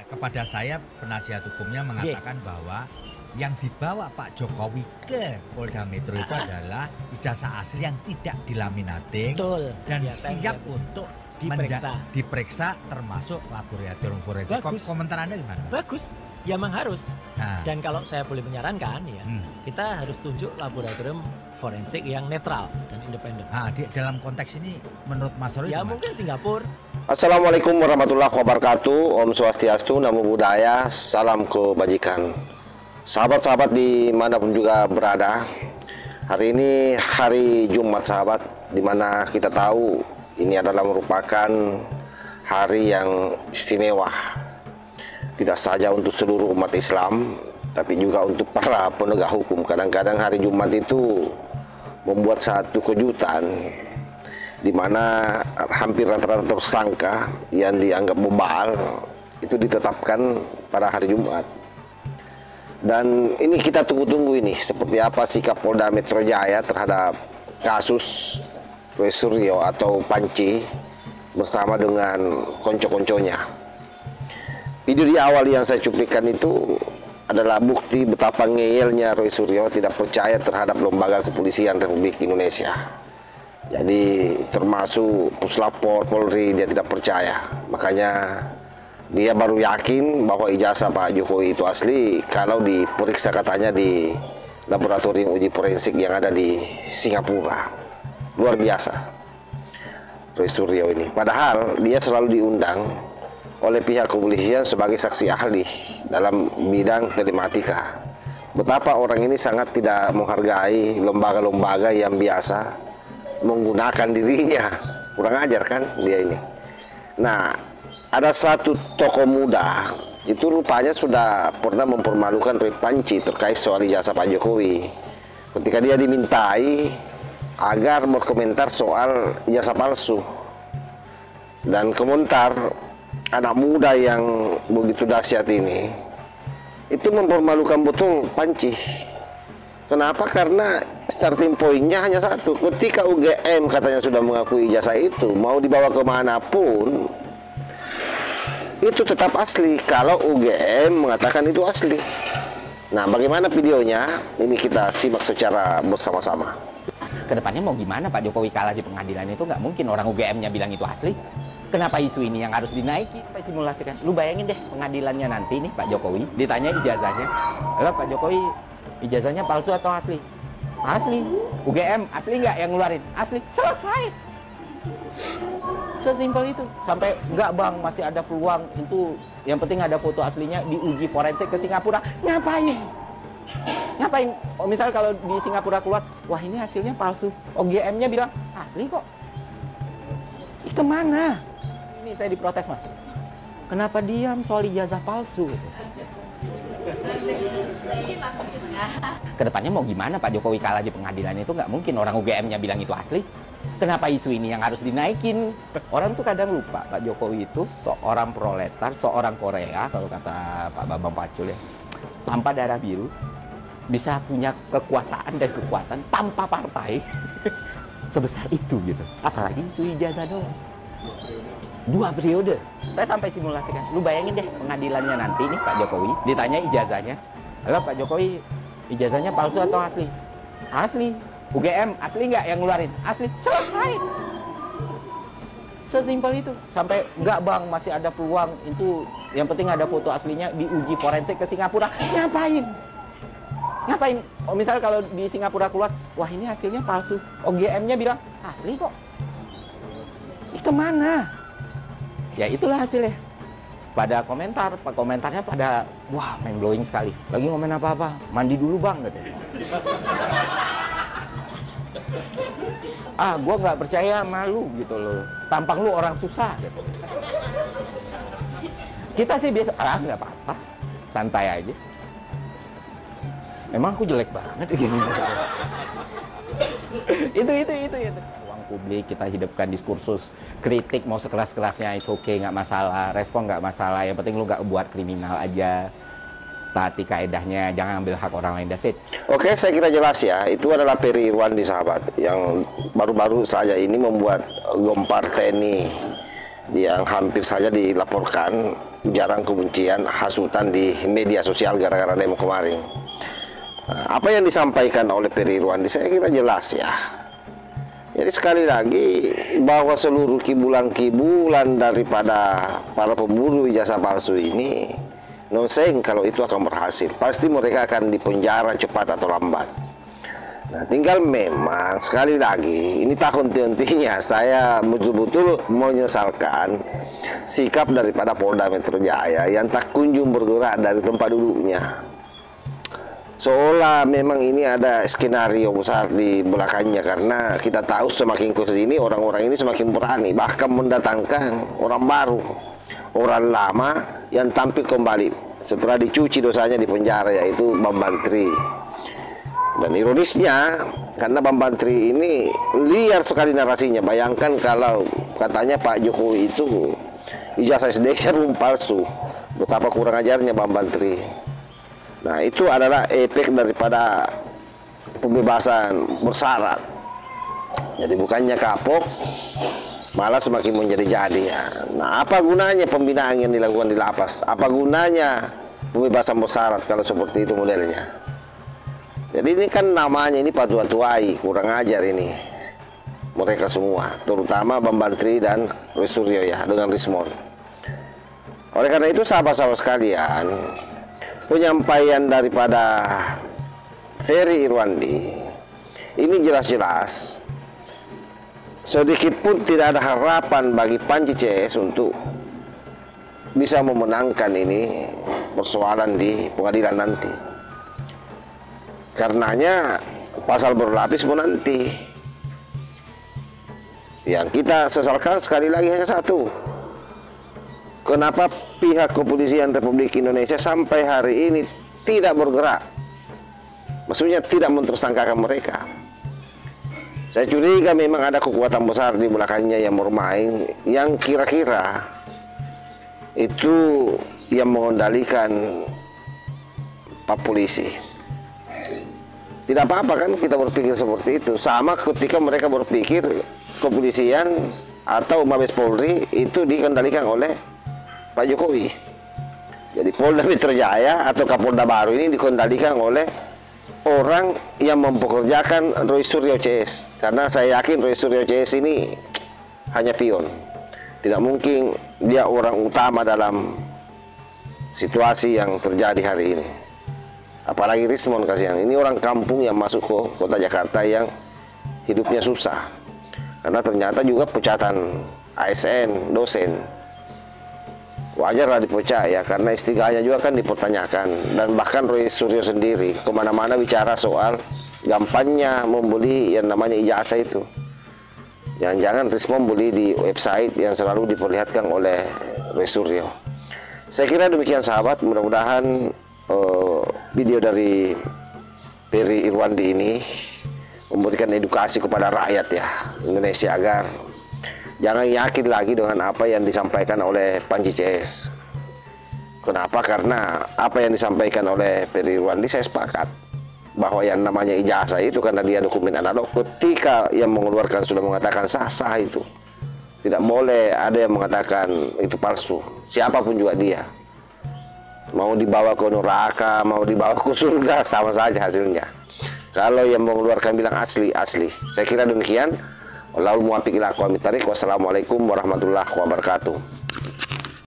kepada saya penasihat hukumnya mengatakan bahwa yang dibawa Pak Jokowi ke Polda Metro itu adalah ijazah asli yang tidak dilaminating dan siap untuk diperiksa termasuk laboratorium forensik. Komentar Anda gimana? Bagus, ya memang harus. Dan kalau saya boleh menyarankan ya, kita harus tunjuk laboratorium forensik yang netral dan independen. Dalam konteks ini menurut Mas Roy ya gimana? Mungkin Singapura. Assalamualaikum warahmatullahi wabarakatuh. Om Swastiastu, Namo Buddhaya, salam kebajikan. Sahabat-sahabat dimanapun juga berada, hari ini hari Jumat sahabat, dimana kita tahu ini adalah merupakan hari yang istimewa, tidak saja untuk seluruh umat Islam, tapi juga untuk para penegak hukum. Kadang-kadang hari Jumat itu membuat satu kejutan, di mana hampir rata-rata tersangka yang dianggap bebal itu ditetapkan pada hari Jumat. Dan ini kita tunggu-tunggu ini, seperti apa sikap Polda Metro Jaya terhadap kasus Roy Suryo atau Panci bersama dengan konco-konconya. Video di awal yang saya cuplikan itu adalah bukti betapa ngeyelnya Roy Suryo tidak percaya terhadap lembaga kepolisian Republik Indonesia. Jadi termasuk Puslapor, Polri, dia tidak percaya. Makanya dia baru yakin bahwa ijazah Pak Jokowi itu asli kalau diperiksa katanya di laboratorium uji forensik yang ada di Singapura. Luar biasa Roy Suryo ini. Padahal dia selalu diundang oleh pihak kepolisian sebagai saksi ahli dalam bidang telematika. Betapa orang ini sangat tidak menghargai lembaga-lembaga yang biasa menggunakan dirinya. Kurang ajar kan dia ini. Nah, ada satu tokoh muda itu rupanya sudah pernah mempermalukan Roy Panci terkait soal ijazah Pak Jokowi ketika dia dimintai agar berkomentar soal ijazah palsu. Dan komentar anak muda yang begitu dahsyat ini itu mempermalukan betul Panci. Kenapa? Karena starting pointnya hanya satu. Ketika UGM katanya sudah mengakui ijazah itu, mau dibawa kemanapun itu tetap asli kalau UGM mengatakan itu asli. Nah, bagaimana videonya? Ini kita simak secara bersama-sama. Kedepannya mau gimana Pak Jokowi kalah di pengadilan itu nggak mungkin orang UGM-nya bilang itu asli. Kenapa isu ini yang harus dinaiki? Pak simulasikan. Lu bayangin deh pengadilannya nanti nih Pak Jokowi ditanya ijazahnya. Lalu Pak Jokowi ijazahnya palsu atau asli? Asli. UGM asli nggak yang ngeluarin? Asli. Selesai. Sesimpel itu. Sampai nggak bang masih ada peluang itu, yang penting ada foto aslinya diuji forensik ke Singapura. Ngapain? Ngapain? Oh, misal kalau di Singapura keluar, wah ini hasilnya palsu. OGM-nya bilang asli kok. Kemana? Ini saya diprotes mas. Kenapa diam soal ijazah palsu? Kedepannya mau gimana Pak Jokowi kalah di pengadilan itu nggak mungkin orang UGM-nya bilang itu asli. Kenapa isu ini yang harus dinaikin? Orang tuh kadang lupa Pak Jokowi itu seorang proletar, seorang Korea, kalau kata Pak Bambang Pacul ya, tanpa darah biru bisa punya kekuasaan dan kekuatan tanpa partai sebesar itu gitu. Apalagi isu ijazah doang. 2 periode. Saya sampai simulasikan. Lu bayangin deh pengadilannya nanti nih Pak Jokowi ditanya ijazahnya. Lalu Pak Jokowi ijazahnya palsu atau asli? Asli. UGM asli nggak yang ngeluarin? Asli. Selesai. Sesimpel itu. Sampai nggak bang masih ada peluang itu, yang penting ada foto aslinya diuji forensik ke Singapura. Ngapain? Ngapain? Oh, misal kalau di Singapura keluar, wah ini hasilnya palsu. OGM-nya bilang asli kok. Kemana? Ya itulah hasilnya. Pada komentarnya pada wah mind blowing sekali. Lagi ngomen apa-apa, mandi dulu bang gitu. Gua nggak percaya malu gitu loh. Tampang lu orang susah gitu. Kita sih biasa, nggak apa-apa, santai aja. Emang aku jelek banget gini. Itu. Ruang publik kita hidupkan diskursus kritik mau sekeras-kerasnya itu oke, nggak masalah, respon nggak masalah, yang penting lu nggak buat kriminal aja, taati kaedahnya, jangan ambil hak orang lain, that's it. Oke, saya kira jelas ya. Itu adalah Peri Irwandi sahabat yang baru-baru saja ini membuat gempar TNI yang hampir saja dilaporkan ujaran kebencian, hasutan di media sosial gara-gara demo kemarin. Apa yang disampaikan oleh Peri Irwandi saya kira jelas ya. Jadi sekali lagi bahwa seluruh kibulan daripada para pemburu ijazah palsu ini nonseng kalau itu akan berhasil. Pasti mereka akan dipenjara cepat atau lambat. Nah, tinggal memang sekali lagi ini tak henti-hentinya saya betul-betul menyesalkan sikap daripada Polda Metro Jaya yang tak kunjung bergerak dari tempat duduknya. Seolah memang ini ada skenario besar di belakangnya, karena kita tahu semakin ke sini orang-orang ini semakin berani bahkan mendatangkan orang baru, orang lama yang tampil kembali setelah dicuci dosanya di penjara, yaitu Bambang Tri. Dan ironisnya karena Bambang Tri ini liar sekali narasinya. Bayangkan kalau katanya Pak Jokowi itu ijazah SD-nya palsu, betapa kurang ajarnya Bambang Tri. Nah, itu adalah efek daripada pembebasan bersyarat. Jadi bukannya kapok, malah semakin menjadi-jadi ya. Nah, apa gunanya pembinaan yang dilakukan di lapas? Apa gunanya pembebasan bersyarat kalau seperti itu modelnya? Jadi ini kan namanya ini patua-tuai, kurang ajar ini mereka semua, terutama Bambang Tri dan Roy Suryo ya, dengan Rismon. Oleh karena itu sahabat-sahabat sekalian, penyampaian daripada Peri Irwandi ini jelas-jelas sedikit pun tidak ada harapan bagi Panji CS untuk bisa memenangkan ini persoalan di pengadilan nanti. Karenanya pasal berlapis menanti. Yang kita sesalkan sekali lagi hanya satu. Kenapa pihak kepolisian Republik Indonesia sampai hari ini tidak bergerak? Maksudnya tidak mentersangkakan mereka. Saya curiga memang ada kekuatan besar di belakangnya yang bermain, yang kira-kira itu yang mengendalikan Pak Polisi. Tidak apa-apa kan kita berpikir seperti itu. Sama ketika mereka berpikir kepolisian atau Mabes Polri itu dikendalikan oleh Pak Jokowi. Jadi Polda Metro Jaya atau Kapolda baru ini dikendalikan oleh orang yang mempekerjakan Roy Suryo CS. Karena saya yakin Roy Suryo CS ini hanya pion. Tidak mungkin dia orang utama dalam situasi yang terjadi hari ini. Apalagi Rismon, kasihan, ini orang kampung yang masuk ke kota Jakarta yang hidupnya susah. Karena ternyata juga pecatan ASN, dosen. Wajarlah dipecat ya, karena istiganya juga kan dipertanyakan. Dan bahkan Roy Suryo sendiri kemana-mana bicara soal gampangnya membeli yang namanya ijazah itu. Jangan-jangan Rismon beli di website yang selalu diperlihatkan oleh Roy Suryo. Saya kira demikian sahabat, mudah-mudahan video dari Peri Irwandi ini memberikan edukasi kepada rakyat ya Indonesia agar jangan yakin lagi dengan apa yang disampaikan oleh Panji CS. Kenapa? Karena apa yang disampaikan oleh Peri Irwandi saya sepakat bahwa yang namanya ijazah itu karena dia dokumen analog, ketika yang mengeluarkan sudah mengatakan sah-sah itu tidak boleh ada yang mengatakan itu palsu, siapapun juga dia. Mau dibawa ke neraka, mau dibawa ke surga, sama saja hasilnya. Kalau yang mengeluarkan bilang asli, asli. Saya kira demikian. Wallahul muwaffiq ila aqwamit thariq. Wassalamualaikum warahmatullahi wabarakatuh.